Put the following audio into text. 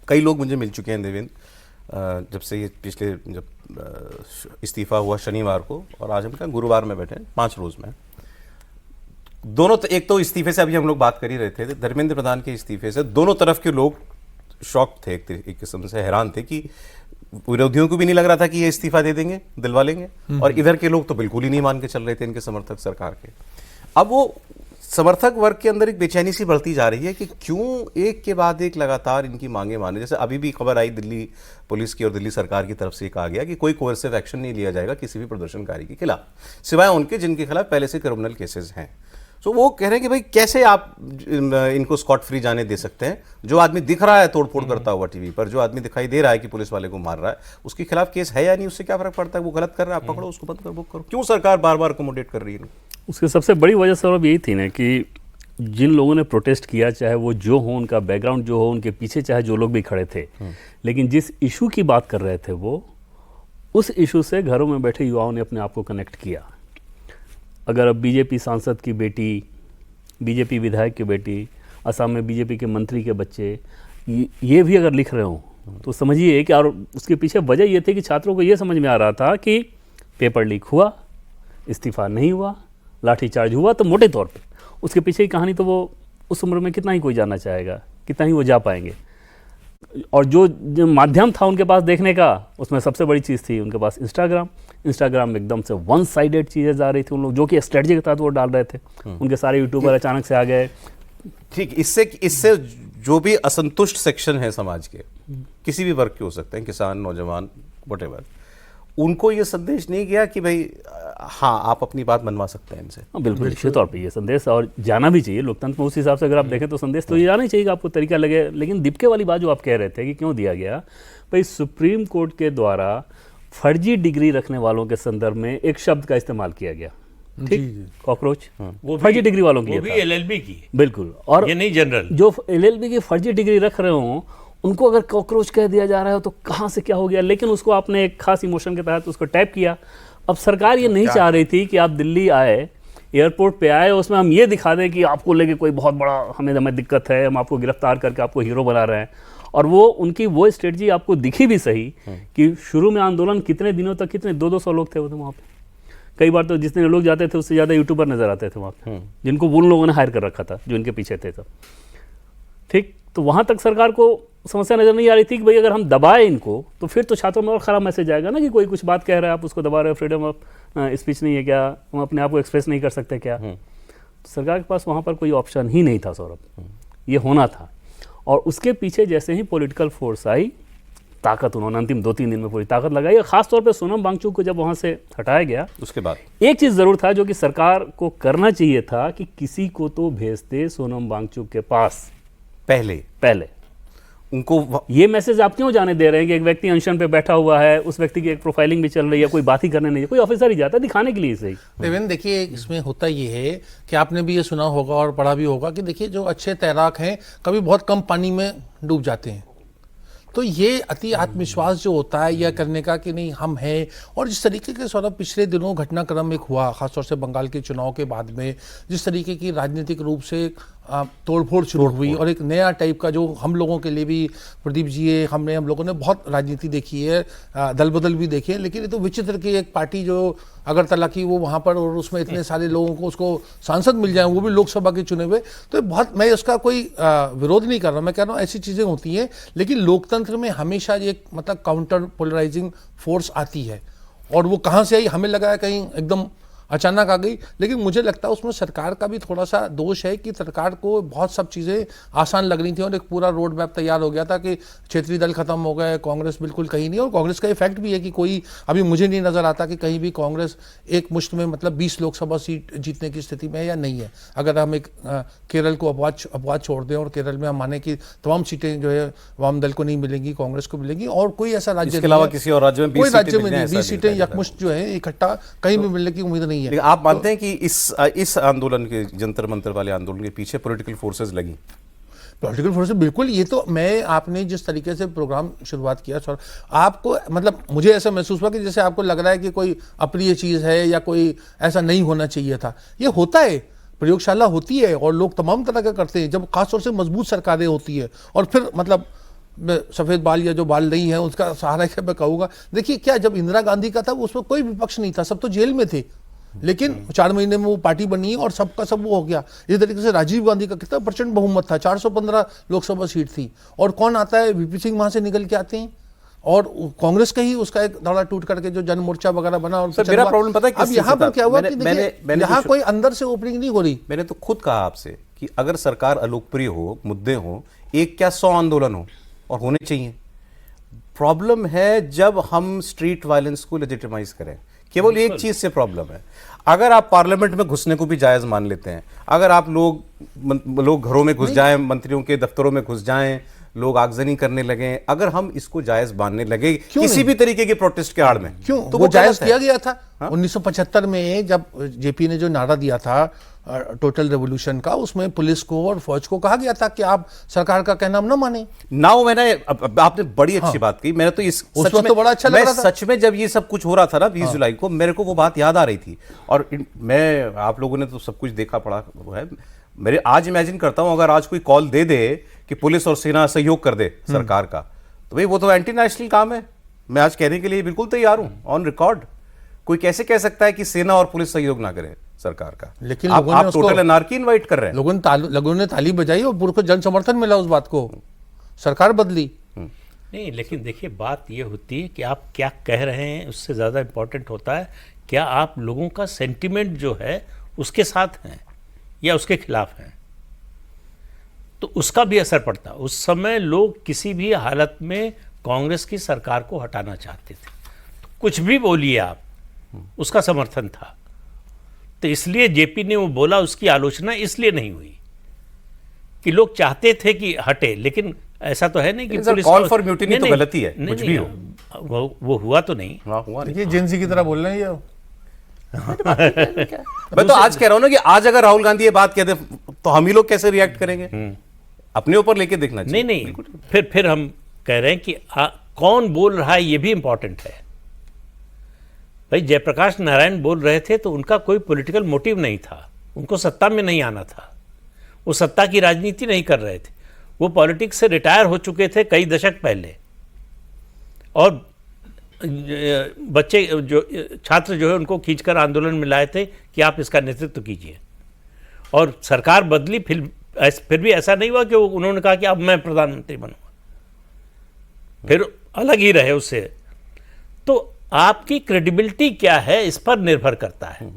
कई लोग मुझे मिल चुके हैं देवेंद्र, जब से ये पिछले इस्तीफा हुआ शनिवार को, और आज हम क्या गुरुवार में बैठे हैं, 5 रोज में दोनों। एक तो इस्तीफे से अभी हम लोग बात कर ही रहे थे, धर्मेंद्र प्रधान के इस्तीफे से दोनों तरफ के लोग शॉक थे, एक किस्म से हैरान थे कि विरोधियों को भी नहीं लग रहा था कि ये इस्तीफा दे देंगे, दिलवा लेंगे, और इधर के लोग तो बिल्कुल ही नहीं मान के चल रहे थे, इनके समर्थक सरकार के। अब वो समर्थक वर्ग के अंदर एक बेचैनी सी बढ़ती जा रही है कि क्यों एक के बाद एक लगातार इनकी मांगे माने। जैसे अभी भी खबर आई दिल्ली पुलिस की और दिल्ली सरकार की तरफ से कहा गया कि कोई कोर्सिव एक्शन नहीं लिया जाएगा किसी भी प्रदर्शनकारी के खिलाफ, सिवाय उनके जिनके खिलाफ पहले से क्रिमिनल केसेस हैं। तो वो कह रहे हैं कि भाई कैसे आप इनको स्कॉट फ्री जाने दे सकते हैं। जो आदमी दिख रहा है तोड़फोड़ करता हुआ टीवी पर, जो आदमी दिखाई दे रहा है कि पुलिस वाले को मार रहा है, उसके खिलाफ केस है या नहीं, उससे क्या फर्क पड़ता है? वो गलत कर रहा है, आप पकड़ो उसको, बंद कर, बुक करो। क्यों सरकार बार बार अकोमोडेट कर रही है? उसकी सबसे बड़ी वजह सौरभ यही थी ना कि जिन लोगों ने प्रोटेस्ट किया, चाहे वो जो हो, उनका बैकग्राउंड जो हो, उनके पीछे चाहे जो लोग भी खड़े थे, लेकिन जिस इशू की बात कर रहे थे वो उस इशू से घरों में बैठे युवाओं ने अपने आप को कनेक्ट किया। अगर अब बीजेपी सांसद की बेटी, बीजेपी विधायक की बेटी, असम में बीजेपी के मंत्री के बच्चे ये भी अगर लिख रहे हों तो समझिए कि, और उसके पीछे वजह ये थी कि छात्रों को ये समझ में आ रहा था कि पेपर लीक हुआ, इस्तीफा नहीं हुआ, लाठीचार्ज हुआ, तो मोटे तौर पे उसके पीछे की कहानी तो वो उस उम्र में कितना ही कोई जानना चाहेगा, कितना ही वो जा पाएंगे। और जो माध्यम था उनके पास देखने का, उसमें सबसे बड़ी चीज़ थी उनके पास इंस्टाग्राम में एकदम से वन साइडेड चीज़ें जा रही थी, उन लोग जो कि स्ट्रेटजी के तहत वो डाल रहे थे। उनके सारे यूट्यूबर अचानक से आ गए। ठीक, इससे जो भी असंतुष्ट सेक्शन है समाज के, किसी भी वर्ग के हो सकते हैं, किसान, नौजवान, व्हाटएवर, उनको ये संदेश नहीं गया कि भाई हाँ आप अपनी बात मनवा सकते हैं इनसे। बिल्कुल निश्चित तौर पे ये संदेश और जाना भी चाहिए लोकतंत्र में। उस हिसाब से अगर आप देखें तो संदेश तो ये जाना ही चाहिए कि आपको तरीका लगे। लेकिन दीपके वाली बात जो आप कह रहे थे कि क्यों दिया गया, भाई सुप्रीम कोर्ट के द्वारा फर्जी डिग्री रखने वालों के संदर्भ में एक शब्द का इस्तेमाल किया गया, ठीक, कॉकरोच, वो फर्जी डिग्री वालों के लिए, वो भी एलएलबी की, बिल्कुल, और ये नहीं जनरल। जो एलएलबी की फर्जी डिग्री रख रहे हों उनको अगर कॉकरोच कह दिया जा रहा है तो कहाँ से क्या हो गया। लेकिन उसको आपने एक खास इमोशन के तहत उसको टैप किया। अब सरकार ये नहीं चाह रही थी कि आप दिल्ली आए, एयरपोर्ट पे आए, उसमें हम ये दिखा दें कि आपको लेके कोई बहुत बड़ा हमें दिक्कत है, हम आपको गिरफ्तार करके आपको हीरो बना रहे हैं। और वो उनकी वो स्ट्रेटजी आपको दिखी भी सही कि शुरू में आंदोलन कितने दिनों तक, कितने 200 लोग थे वहाँ पे। कई बार तो जितने लोग जाते थे उससे ज़्यादा यूट्यूबर नजर आते थे वहाँ पे, जिनको उन लोगों ने हायर कर रखा था, जो इनके पीछे थे सब, ठीक। तो वहाँ तक सरकार को समस्या नजर नहीं आ रही थी कि भाई अगर हम दबाए इनको तो फिर तो छात्रों में और ख़राब मैसेज आएगा ना कि कोई कुछ बात कह रहा है आप उसको दबा रहे हो, फ्रीडम ऑफ स्पीच नहीं है क्या, हम अपने आप को एक्सप्रेस नहीं कर सकते क्या। तो सरकार के पास वहाँ पर कोई ऑप्शन ही नहीं था सौरभ, ये होना था। और उसके पीछे जैसे ही पॉलिटिकल फोर्स आई, ताकत उन्होंने अंतिम 2-3 दिन में पूरी ताकत लगाई। और खासतौर पर सोनम वांगचुक को जब वहाँ से हटाया गया, उसके बाद एक चीज़ ज़रूर था जो कि सरकार को करना चाहिए था कि किसी को तो भेजते सोनम वांगचुक के पास पहले उनको। ये मैसेज आप क्यों जाने दे रहे हैं कि एक व्यक्ति अनशन पे बैठा हुआ है, उस व्यक्ति की एक प्रोफाइलिंग भी चल रही है, कोई बात ही करने नहीं है, कोई ऑफिसर ही जाता है दिखाने के लिए सही। देवेंद्र देखिए, इसमें होता ये है कि आपने भी ये सुना होगा और पढ़ा भी होगा कि देखिए जो अच्छे तैराक हैं कभी बहुत कम पानी में डूब जाते हैं। तो ये अति आत्मविश्वास जो होता है यह करने का कि नहीं हम हैं, और जिस तरीके के सौरभ पिछले दिनों घटनाक्रम एक हुआ, खासतौर से बंगाल के चुनाव के बाद में जिस तरीके की राजनीतिक रूप से तोड़फोड़ शुरू हुई, और एक नया टाइप का जो हम लोगों के लिए भी, प्रदीप जी हम लोगों ने बहुत राजनीति देखी है, दल बदल भी देखी है, लेकिन ये तो विचित्र की एक पार्टी जो अगरतला की वो वहाँ पर, और उसमें इतने सारे लोगों को उसको सांसद मिल जाए, वो भी लोकसभा के चुने हुए, तो बहुत, मैं उसका कोई विरोध नहीं कर रहा, मैं कह रहा हूँ ऐसी चीज़ें होती हैं। लेकिन लोकतंत्र में हमेशा ये मतलब काउंटर पोलराइजिंग फोर्स आती है, और वो कहाँ से आई हमें लगा है कहीं एकदम अचानक आ गई। लेकिन मुझे लगता है उसमें सरकार का भी थोड़ा सा दोष है कि सरकार को बहुत सब चीज़ें आसान लग रही थी, और एक पूरा रोड मैप तैयार हो गया था कि क्षेत्रीय दल खत्म हो गए, कांग्रेस बिल्कुल कहीं नहीं। और कांग्रेस का इफेक्ट भी है कि कोई अभी मुझे नहीं नज़र आता कि कहीं भी कांग्रेस एक मुश्त में मतलब 20 लोकसभा सीट जीतने की स्थिति में है या नहीं है। अगर हम एक केरल को अपवाद छोड़ दें, और केरल में हम माने कि तमाम सीटें जो है वाम दल को नहीं मिलेंगी, कांग्रेस को मिलेंगी, और कोई ऐसा राज्य के अलावा किसी और राज्य में कोई राज्य में नहीं 20 सीटें यकमुश्त जो है इकट्ठा कहीं भी मिलने की उम्मीद नहीं है। आप मानते हैं कि इस आंदोलन के, जंतर मंतर वाले आंदोलन के पीछे पॉलिटिकल फोर्सेस लगी? पॉलिटिकल फोर्सेस बिल्कुल। ये तो मैं, आपने जिस तरीके से प्रोग्राम शुरुआत किया सर, आपको मतलब मुझे ऐसा महसूस हुआ कि जैसे आपको लग रहा है कि कोई अप्रिय चीज़ है या कोई ऐसा नहीं होना चाहिए था। ये होता है, प्रयोगशाला होती है और लोग तमाम तरह का करते हैं, जब खासतौर से मजबूत सरकारें होती है, और फिर मतलब सफ़ेद बाल या जो बाल नहीं है उसका सहारा क्या मैं कहूँगा। देखिए क्या, जब इंदिरा गांधी का था उसमें कोई विपक्ष नहीं था, सब तो जेल में थे, लेकिन 4 महीने में वो पार्टी बनी और सबका सब वो हो गया। इस तरीके से राजीव गांधी का कितना प्रचंड बहुमत था, 415 लोकसभा सीट थी, और कौन आता है, वीपी सिंह वहां से निकल के आते हैं, और कांग्रेस का ही उसका एक धड़ा टूट करके जो जन मोर्चा वगैरह बना। और सर, मेरा प्रॉब्लम पता है अब यहाँ पर क्या हुआ कि देखिए यहाँ कोई अंदर से ओपनिंग नहीं हो रही। मैंने तो खुद कहा आपसे कि अगर सरकार अलोकप्रिय हो, मुद्दे हो, एक क्या 100 आंदोलन हो, और होने चाहिए। प्रॉब्लम है जब हम स्ट्रीट वायलेंस को लेजिटिमाइज करें, केवल एक चीज से प्रॉब्लम है। अगर आप पार्लियामेंट में घुसने को भी जायज मान लेते हैं, अगर आप लोग घरों में घुस जाएं, मंत्रियों के दफ्तरों में घुस जाएं, लोग आगजनी करने लगे, अगर हम इसको जायज मानने लगे किसी भी तरीके के प्रोटेस्ट के आड़ में, क्यों तो वो जायज किया है। गया था। 1975 में जब जेपी ने जो नारा दिया था टोटल रेवोल्यूशन का, उसमें पुलिस को और फौज को कहा गया था कि आप सरकार का कहना न माने। नाउ मैंने आपने बड़ी अच्छी बात की, मैंने तो इस उस वक्त तो बड़ा अच्छा लग रहा था। सच में जब ये सब कुछ हो रहा था ना 20 जुलाई को, मेरे को वो बात याद आ रही थी। और मैं, आप लोगों ने तो सब कुछ देखा पड़ा है, मेरे आज इमेजिन करता हूं अगर आज कोई कॉल दे दे कि पुलिस और सेना सहयोग कर दे सरकार का, तो भाई वो तो एंटी नेशनल काम है। मैं आज कहने के लिए बिल्कुल तैयार हूं, ऑन रिकॉर्ड। कोई कैसे कह सकता है कि सेना और पुलिस सहयोग ना करे सरकार का? लेकिन आप टोटल एनार्की इनवाइट कर रहे हैं। लोगों ने ताली बजाई और पूरे को जन समर्थन मिला उस बात को, सरकार बदली। नहीं, लेकिन देखिए बात ये होती है कि आप क्या कह रहे हैं, उससे ज़्यादा इम्पोर्टेंट होता है क्या आप लोगों का सेंटिमेंट जो है उसके साथ हैं या उसके खिलाफ हैं, तो उसका भी असर पड़ता। उस समय लोग किसी भी हालत में कांग्रेस की सरकार को हटाना चाहते थे, तो कुछ भी बोलिए आप, उसका समर्थन था। तो इसलिए जेपी ने वो बोला, उसकी आलोचना इसलिए नहीं हुई कि लोग चाहते थे कि हटे, लेकिन ऐसा तो है नहीं कि पुलिस कॉल फॉर म्यूटिनी तो गलती है, कुछ भी हो। वो हुआ तो नहीं। हुआ नहीं। ये जेंसी की तरह बोल रहे हैं ये। मैं तो आज कह रहा हूं ना कि आज अगर राहुल गांधी ये बात कहते तो हम ही लोग कैसे रिएक्ट करेंगे, अपने ऊपर लेके देखना चाहिए। नहीं, फिर हम कह रहे हैं कि कौन बोल रहा है ये भी इंपॉर्टेंट है। भाई जयप्रकाश नारायण बोल रहे थे तो उनका कोई पॉलिटिकल मोटिव नहीं था, उनको सत्ता में नहीं आना था, वो सत्ता की राजनीति नहीं कर रहे थे, वो पॉलिटिक्स से रिटायर हो चुके थे कई दशक पहले। और बच्चे जो छात्र जो है उनको खींचकर आंदोलन में लाए थे कि आप इसका नेतृत्व कीजिए, और सरकार बदली, फिर भी ऐसा नहीं हुआ कि उन्होंने कहा कि अब मैं प्रधानमंत्री बनूंगा, फिर अलग ही रहे उससे। तो आपकी क्रेडिबिलिटी क्या है इस पर निर्भर करता है।